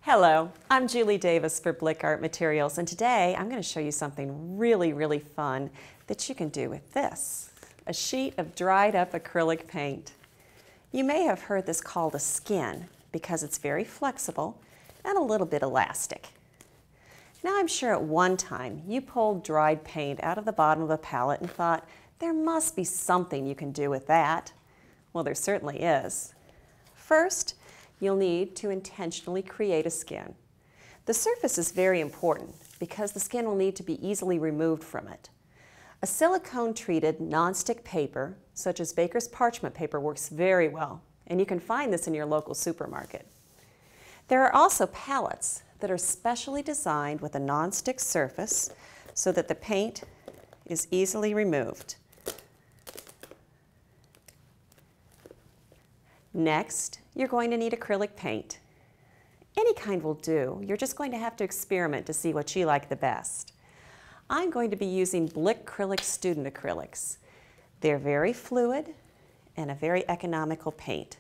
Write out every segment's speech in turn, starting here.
Hello, I'm Julie Davis for Blick Art Materials, and today I'm going to show you something really fun that you can do with this, a sheet of dried up acrylic paint. You may have heard this called a skin because it's very flexible and a little bit elastic. Now I'm sure at one time you pulled dried paint out of the bottom of a palette and thought, there must be something you can do with that. Well, there certainly is. First, you'll need to intentionally create a skin. The surface is very important because the skin will need to be easily removed from it. A silicone-treated nonstick paper, such as Baker's parchment paper, works very well, and you can find this in your local supermarket. There are also palettes that are specially designed with a nonstick surface so that the paint is easily removed. Next, you're going to need acrylic paint. Any kind will do. You're just going to have to experiment to see what you like the best. I'm going to be using Blick Acrylic Student Acrylics. They're very fluid and a very economical paint.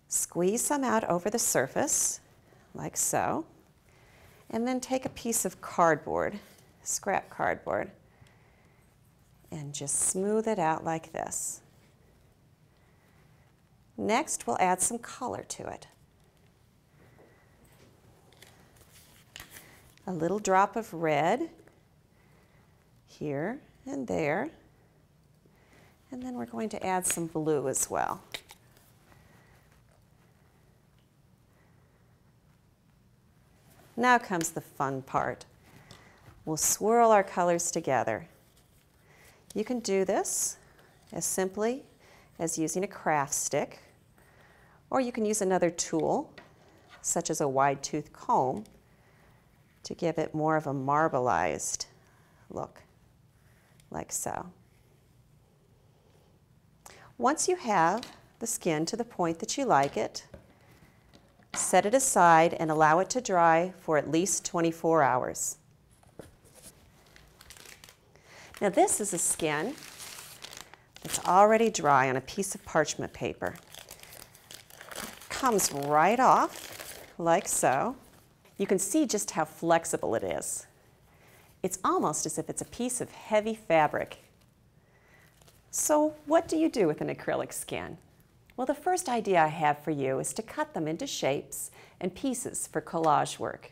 Squeeze some out over the surface, like so, and then take a piece of cardboard, scrap cardboard, and just smooth it out like this. Next, we'll add some color to it. A little drop of red here and there. And then we're going to add some blue as well. Now comes the fun part. We'll swirl our colors together. You can do this as simply as using a craft stick, or you can use another tool, such as a wide-tooth comb, to give it more of a marbleized look, like so. Once you have the skin to the point that you like it, set it aside and allow it to dry for at least 24 hours. Now this is a skin that's already dry on a piece of parchment paper. Comes right off, like so. You can see just how flexible it is. It's almost as if it's a piece of heavy fabric. So what do you do with an acrylic skin? Well, the first idea I have for you is to cut them into shapes and pieces for collage work.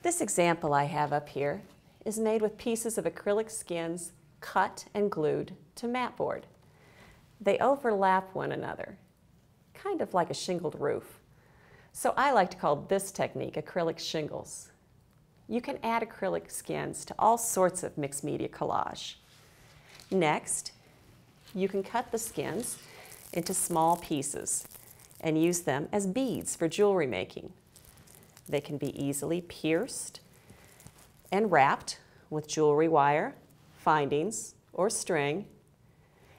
This example I have up here is made with pieces of acrylic skins cut and glued to mat board. They overlap one another, kind of like a shingled roof. So I like to call this technique acrylic shingles. You can add acrylic skins to all sorts of mixed media collage. Next, you can cut the skins into small pieces and use them as beads for jewelry making. They can be easily pierced and wrapped with jewelry wire, findings, or string,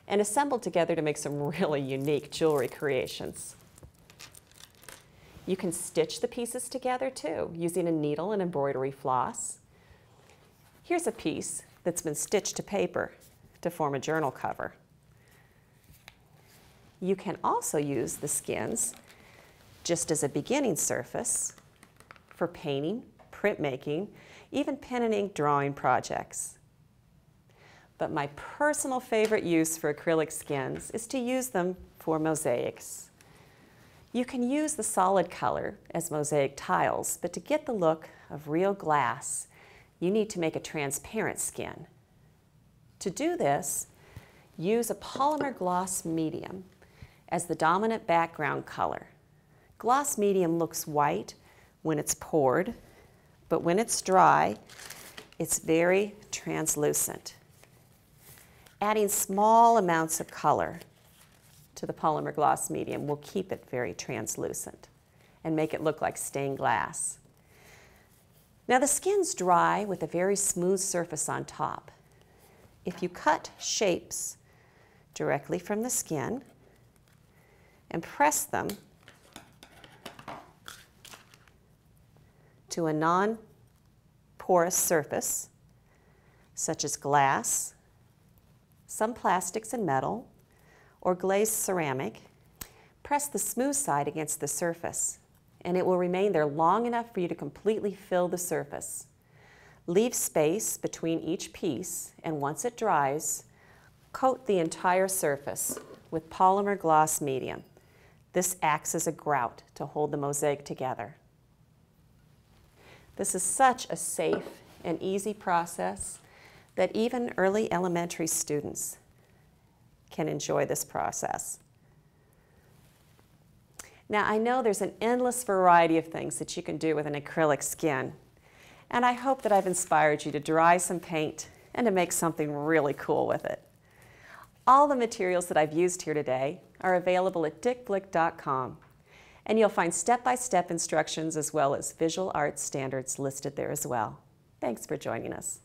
and assembled together to make some really unique jewelry creations. You can stitch the pieces together too, using a needle and embroidery floss. Here's a piece that's been stitched to paper to form a journal cover. You can also use the skins just as a beginning surface for painting, printmaking, even pen and ink drawing projects. But my personal favorite use for acrylic skins is to use them for mosaics. You can use the solid color as mosaic tiles, but to get the look of real glass, you need to make a transparent skin. To do this, use a polymer gloss medium as the dominant background color. Gloss medium looks white when it's poured, but when it's dry, it's very translucent. Adding small amounts of color to the polymer gloss medium will keep it very translucent and make it look like stained glass. Now the skin's dry with a very smooth surface on top. If you cut shapes directly from the skin and press them to a non-porous surface, such as glass, some plastics and metal, or glazed ceramic, press the smooth side against the surface and it will remain there long enough for you to completely fill the surface. Leave space between each piece, and once it dries, coat the entire surface with polymer gloss medium. This acts as a grout to hold the mosaic together. This is such a safe and easy process that even early elementary students can enjoy this process. Now, I know there's an endless variety of things that you can do with an acrylic skin, and I hope that I've inspired you to dry some paint and to make something really cool with it. All the materials that I've used here today are available at dickblick.com, and you'll find step-by-step instructions as well as visual arts standards listed there as well. Thanks for joining us.